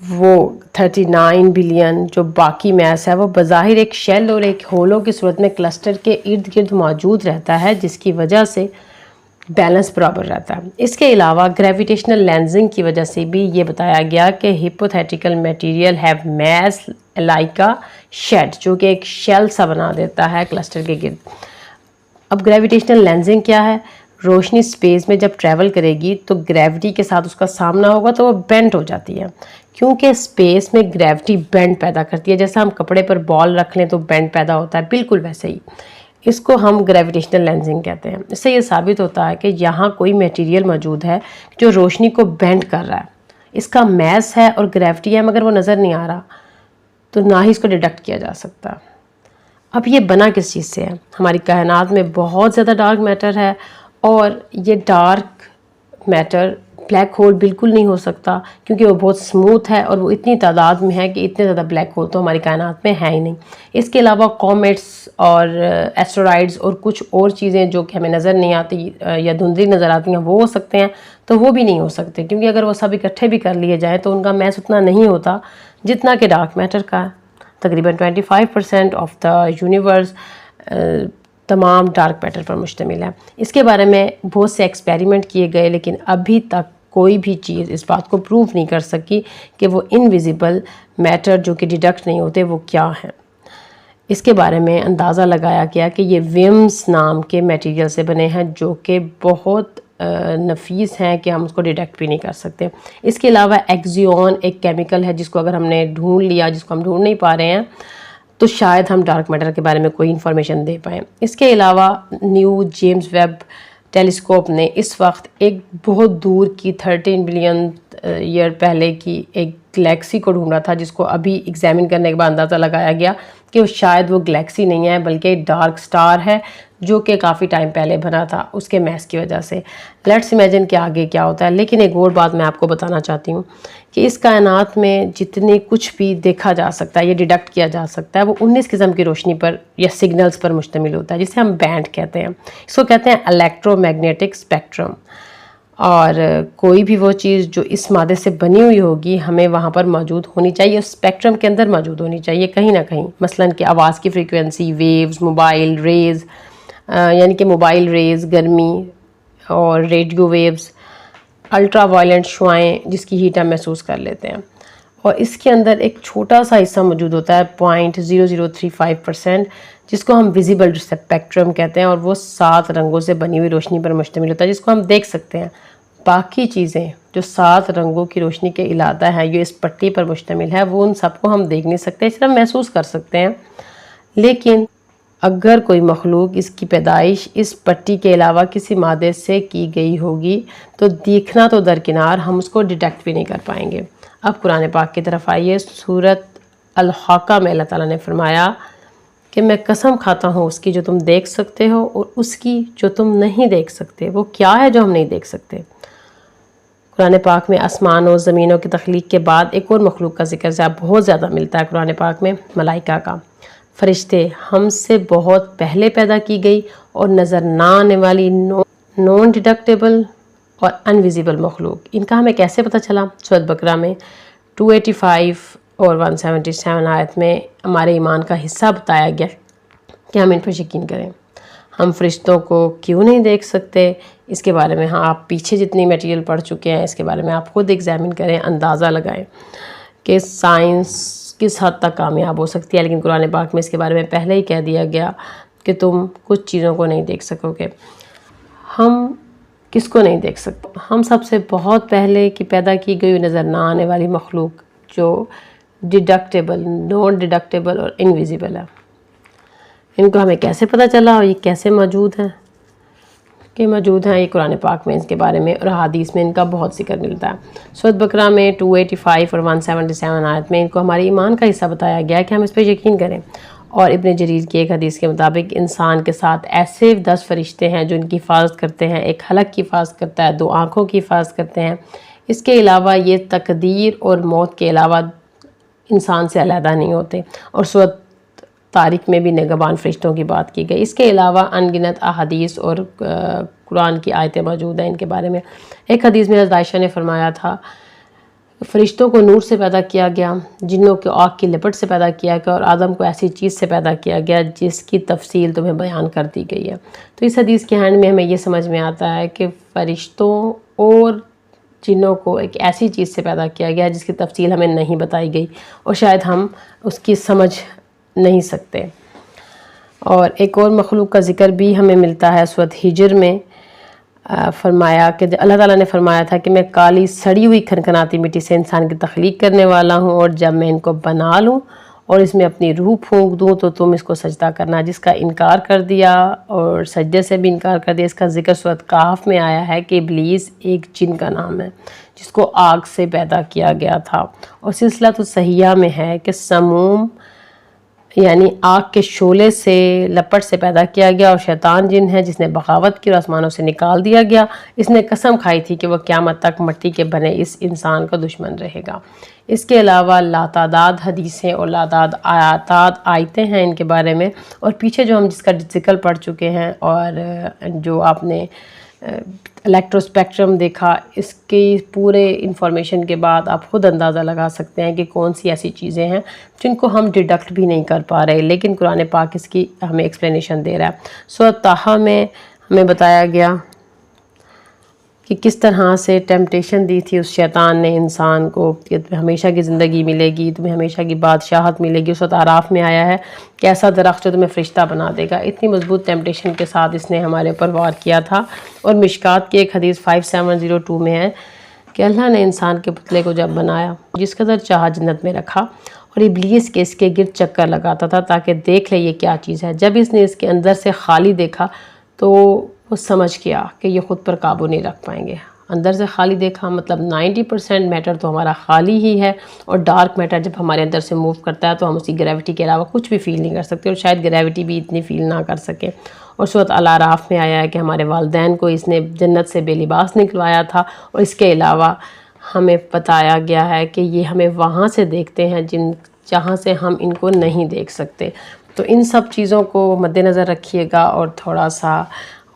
وہ 39 بلین جو باقی میس ہے وہ بظاہر ایک شیل اور ایک ہولو کی صورت میں کلسٹر کے ارد گرد موجود رہتا ہے، جس کی وجہ سے بیلنس برابر رہتا ہے۔ اس کے علاوہ گریویٹیشنل لینزنگ کی وجہ سے بھی یہ بتایا گیا کہ hypothetical material have mass like a shade, جو کہ ایک شیل سا بنا دیتا ہے کلسٹر کے گرد۔ اب گریویٹیشنل لینزنگ کیا ہے؟ روشنی سپیس میں جب ٹریول کرے گی تو گریوٹی کے ساتھ اس کا سامنا ہوگا تو وہ بینڈ ہو جاتی ہے، کیونکہ سپیس میں گریوٹی بینڈ پیدا کرتی ہے۔ جیسا ہم کپڑے پر بال رکھ لیں تو بینڈ پیدا ہوتا ہے، بالکل ویسے ہی اس کو ہم گریویٹیشنل لینزنگ کہتے ہیں۔ اس سے یہ ثابت ہوتا ہے کہ یہاں کوئی میٹیریل موجود ہے جو روشنی کو بینڈ کر رہا ہے، اس کا میس ہے اور گریوٹی ہے، مگر وہ نظر نہیں آ رہا، تو نہ ہی اس کو ڈیڈکٹ کیا جا سکتا۔ اب یہ بنا کس چیز سے ہے؟ ہماری کائنات میں بہت زیادہ ڈارک میٹر ہے، اور یہ ڈارک میٹر بلیک ہول بالکل نہیں ہو سکتا، کیونکہ وہ بہت سموتھ ہے اور وہ اتنی تعداد میں ہے کہ اتنے زیادہ بلیک ہول تو ہماری کائنات میں ہے ہی نہیں۔ اس کے علاوہ کومیٹس اور ایسٹرائڈز اور کچھ اور چیزیں جو کہ ہمیں نظر نہیں آتی یا دھندلی نظر آتی ہیں وہ ہو سکتے ہیں، تو وہ بھی نہیں ہو سکتے، کیونکہ اگر وہ سب اکٹھے بھی کر لیے جائیں تو ان کا میس اتنا نہیں ہوتا جتنا کہ ڈارک میٹر کا ہے۔ تقریباً 25% آف دا یونیورس تمام ڈارک میٹر پر مشتمل ہے۔ اس کے بارے میں بہت سے ایکسپیریمنٹ کیے گئے، لیکن ابھی تک کوئی بھی چیز اس بات کو پروف نہیں کر سکی کہ وہ انویزیبل میٹر جو کہ ڈیڈکٹ نہیں ہوتے وہ کیا ہیں۔ اس کے بارے میں اندازہ لگایا گیا کہ یہ ویمز نام کے میٹیریل سے بنے ہیں، جو کہ بہت نفیس ہیں کہ ہم اس کو ڈیڈکٹ بھی نہیں کر سکتے۔ اس کے علاوہ ایکزیون ایک کیمیکل ہے جس کو اگر ہم نے ڈھونڈ لیا، جس کو ہم ڈھونڈ نہیں پا رہے ہیں، تو شاید ہم ڈارک میٹر کے بارے میں کوئی انفارمیشن دے پائیں۔ اس کے علاوہ نیو جیمز ویب ٹیلیسکوپ نے اس وقت ایک بہت دور کی 13 بلین ایئر پہلے کی ایک گلیکسی کو ڈھونڈا تھا، جس کو ابھی ایگزامن کرنے کے بعد اندازہ لگایا گیا کہ وہ شاید وہ گلیکسی نہیں ہے بلکہ ڈارک سٹار ہے، جو کہ کافی ٹائم پہلے بنا تھا اس کے میس کی وجہ سے۔ لیٹس امیجن کہ آگے کیا ہوتا ہے۔ لیکن ایک اور بات میں آپ کو بتانا چاہتی ہوں کہ اس کائنات میں جتنے کچھ بھی دیکھا جا سکتا ہے، یہ ڈیڈکٹ کیا جا سکتا ہے، وہ 19 قسم کی روشنی پر یا سگنلز پر مشتمل ہوتا ہے، جسے ہم بینڈ کہتے ہیں۔ اس کو کہتے ہیں الیکٹرو میگنیٹک اسپیکٹرم۔ اور کوئی بھی وہ چیز جو اس مادے سے بنی ہوئی ہوگی ہمیں وہاں پر موجود ہونی چاہیے، اس اسپیکٹرم کے اندر موجود ہونی چاہیے کہیں نہ کہیں۔ مثلاً کہ آواز کی فریکوینسی، ویوز، موبائل ریز، یعنی کہ موبائل ریز، گرمی اور ریڈیو ویوز، الٹرا وائلنٹ شعائیں جس کی ہیٹ ہم محسوس کر لیتے ہیں۔ اور اس کے اندر ایک چھوٹا سا حصہ موجود ہوتا ہے 0.0035%، جس کو ہم ویزیبل اسپیکٹرم کہتے ہیں، اور وہ 7 رنگوں سے بنی ہوئی روشنی پر مشتمل ہوتا ہے، جس کو ہم دیکھ سکتے ہیں۔ باقی چیزیں جو 7 رنگوں کی روشنی کے احاطہ ہے، جو اس پٹی پر مشتمل ہے، وہ ان سب کو ہم دیکھ نہیں سکتے، صرف محسوس کر سکتے ہیں۔ لیکن اگر کوئی مخلوق اس کی پیدائش اس پٹی کے علاوہ کسی مادے سے کی گئی ہوگی تو دیکھنا تو درکنار، ہم اس کو ڈیٹیکٹ بھی نہیں کر پائیں گے۔ اب قرآن پاک کی طرف آئیے۔ سورۃ الحاقہ میں اللہ تعالیٰ نے فرمایا کہ میں قسم کھاتا ہوں اس کی جو تم دیکھ سکتے ہو اور اس کی جو تم نہیں دیکھ سکتے۔ وہ کیا ہے جو ہم نہیں دیکھ سکتے؟ قرآن پاک میں آسمان و زمینوں کی تخلیق کے بعد ایک اور مخلوق کا ذکر بہت زیادہ ملتا ہے قرآن پاک میں، ملائکہ کا۔ فرشتے ہم سے بہت پہلے پیدا کی گئی اور نظر نہ آنے والی نان ڈیڈکٹیبل اور انویزیبل مخلوق۔ ان کا ہمیں کیسے پتہ چلا؟ سورۃ بقرہ میں 285 اور 177 آیت میں ہمارے ایمان کا حصہ بتایا گیا کہ ہم ان پر یقین کریں۔ ہم فرشتوں کو کیوں نہیں دیکھ سکتے؟ اس کے بارے میں آپ پیچھے جتنی میٹیریل پڑھ چکے ہیں، اس کے بارے میں آپ خود ایگزامن کریں، اندازہ لگائیں کہ سائنس کس حد تک کامیاب ہو سکتی ہے۔ لیکن قرآن پاک میں اس کے بارے میں پہلے ہی کہہ دیا گیا کہ تم کچھ چیزوں کو نہیں دیکھ سکو گے۔ ہم کس کو نہیں دیکھ سکتے؟ ہم سب سے بہت پہلے کی پیدا کی گئی نظر نہ آنے والی مخلوق جو ڈیڈکٹیبل، نان ڈیڈکٹیبل اور انویزیبل ہے۔ ان کو ہمیں کیسے پتہ چلا اور یہ کیسے موجود ہیں؟ کہ موجود ہیں، یہ قرآن پاک میں اس کے بارے میں اور حدیث میں ان کا بہت ذکر ملتا ہے۔ سورۃ بقرہ میں 285 اور 177 آیت میں ان کو ہمارے ایمان کا حصہ بتایا گیا ہے کہ ہم اس پہ یقین کریں۔ اور ابن جریر کی ایک حدیث کے مطابق انسان کے ساتھ ایسے 10 فرشتے ہیں جو ان کی حفاظت کرتے ہیں۔ ایک حلق کی حفاظت کرتا ہے، 2 آنکھوں کی حفاظت کرتے ہیں۔ اس کے علاوہ یہ تقدیر اور موت کے علاوہ انسان سے علیحدہ نہیں ہوتے۔ اور سورۃ طارق میں بھی نگہبان فرشتوں کی بات کی گئی۔ اس کے علاوہ ان گنت احادیث اور قرآن کی آیتیں موجود ہیں ان کے بارے میں۔ ایک حدیث میں حضرت عائشہ نے فرمایا تھا فرشتوں کو نور سے پیدا کیا گیا، جنوں کو آگ کی لپٹ سے پیدا کیا گیا، اور آدم کو ایسی چیز سے پیدا کیا گیا جس کی تفصیل تمہیں بیان کر دی گئی ہے۔ تو اس حدیث کے ہینڈ میں ہمیں یہ سمجھ میں آتا ہے کہ فرشتوں اور جنوں کو ایک ایسی چیز سے پیدا کیا گیا جس کی تفصیل ہمیں نہیں بتائی گئی، اور شاید ہم اس کی سمجھ نہیں سکتے۔ اور ایک اور مخلوق کا ذکر بھی ہمیں ملتا ہے سورۃ ہجر میں، فرمایا کہ اللہ تعالیٰ نے فرمایا تھا کہ میں کالی سڑی ہوئی کھنکھناتی مٹی سے انسان کی تخلیق کرنے والا ہوں، اور جب میں ان کو بنا لوں اور اس میں اپنی روح پھونک دوں تو تم اس کو سجدہ کرنا۔ جس کا انکار کر دیا اور سجدے سے بھی انکار کر دیا، اس کا ذکر سورۃ کہف میں آیا ہے کہ ابلیس ایک جن کا نام ہے جس کو آگ سے پیدا کیا گیا تھا، اور سلسلہ صحیحہ میں ہے کہ سموم یعنی آگ کے شعلے سے لپٹ سے پیدا کیا گیا، اور شیطان جن ہے جس نے بغاوت کی اور آسمانوں سے نکال دیا گیا۔ اس نے قسم کھائی تھی کہ وہ قیامت تک مٹی کے بنے اس انسان کا دشمن رہے گا۔ اس کے علاوہ لاتعداد حدیثیں اور لاتعداد آیتیں ہیں ان کے بارے میں، اور پیچھے جو ہم جس کا ذکر پڑھ چکے ہیں، اور جو آپ نے الیکٹرو اسپیکٹرم دیکھا، اس کی پورے انفارمیشن کے بعد آپ خود اندازہ لگا سکتے ہیں کہ کون سی ایسی چیزیں ہیں جن کو ہم ڈیڈکٹ بھی نہیں کر پا رہے، لیکن قرآن پاک اس کی ہمیں ایکسپلینیشن دے رہا ہے۔ سورۃ طٰہٰ میں ہمیں بتایا گیا کہ کس طرح سے ٹیمپٹیشن دی تھی اس شیطان نے انسان کو کہ تمہیں ہمیشہ کی زندگی ملے گی، تمہیں ہمیشہ کی بادشاہت ملے گی۔ سورۃ اعراف میں آیا ہے کہ ایسا درخت جو تمہیں فرشتہ بنا دے گا۔ اتنی مضبوط ٹیمپٹیشن کے ساتھ اس نے ہمارے اوپر وار کیا تھا۔ اور مشکات کی ایک حدیث 5702 میں ہے کہ اللہ نے انسان کے پتلے کو جب بنایا، جس قدر چاہا جنت میں رکھا، اور ابلیس کے اس کے گرد چکر لگاتا تھا تاکہ دیکھ لے یہ کیا چیز ہے۔ جب اس نے اس کے اندر سے خالی دیکھا تو وہ سمجھ گیا کہ یہ خود پر قابو نہیں رکھ پائیں گے۔ اندر سے خالی دیکھا مطلب 90% میٹر تو ہمارا خالی ہی ہے، اور ڈارک میٹر جب ہمارے اندر سے موو کرتا ہے تو ہم اسی گریوٹی کے علاوہ کچھ بھی فیل نہیں کر سکتے، اور شاید گریوٹی بھی اتنی فیل نہ کر سکے۔ اور سورۃ الاعراف میں آیا ہے کہ ہمارے والدین کو اس نے جنت سے بے لباس نکلوایا تھا، اور اس کے علاوہ ہمیں بتایا گیا ہے کہ یہ ہمیں وہاں سے دیکھتے ہیں جہاں سے ہم ان کو نہیں دیکھ سکتے۔ تو ان سب چیزوں کو مد نظر رکھیے گا اور تھوڑا سا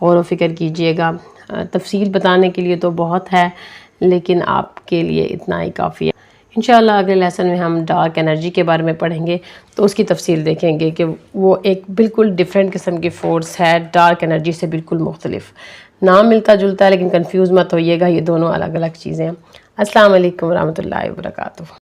غور و فکر کیجیے گا۔ تفصیل بتانے کے لیے تو بہت ہے، لیکن آپ کے لیے اتنا ہی کافی ہے۔ انشاءاللہ اگلے لیسن میں ہم ڈارک انرجی کے بارے میں پڑھیں گے، تو اس کی تفصیل دیکھیں گے کہ وہ ایک بالکل ڈیفرنٹ قسم کی فورس ہے، ڈارک انرجی سے بالکل مختلف۔ نام ملتا جلتا ہے لیکن کنفیوز مت ہوئیے گا، یہ دونوں الگ الگ چیزیں ہیں۔ السلام علیکم ورحمۃ اللہ وبرکاتہ۔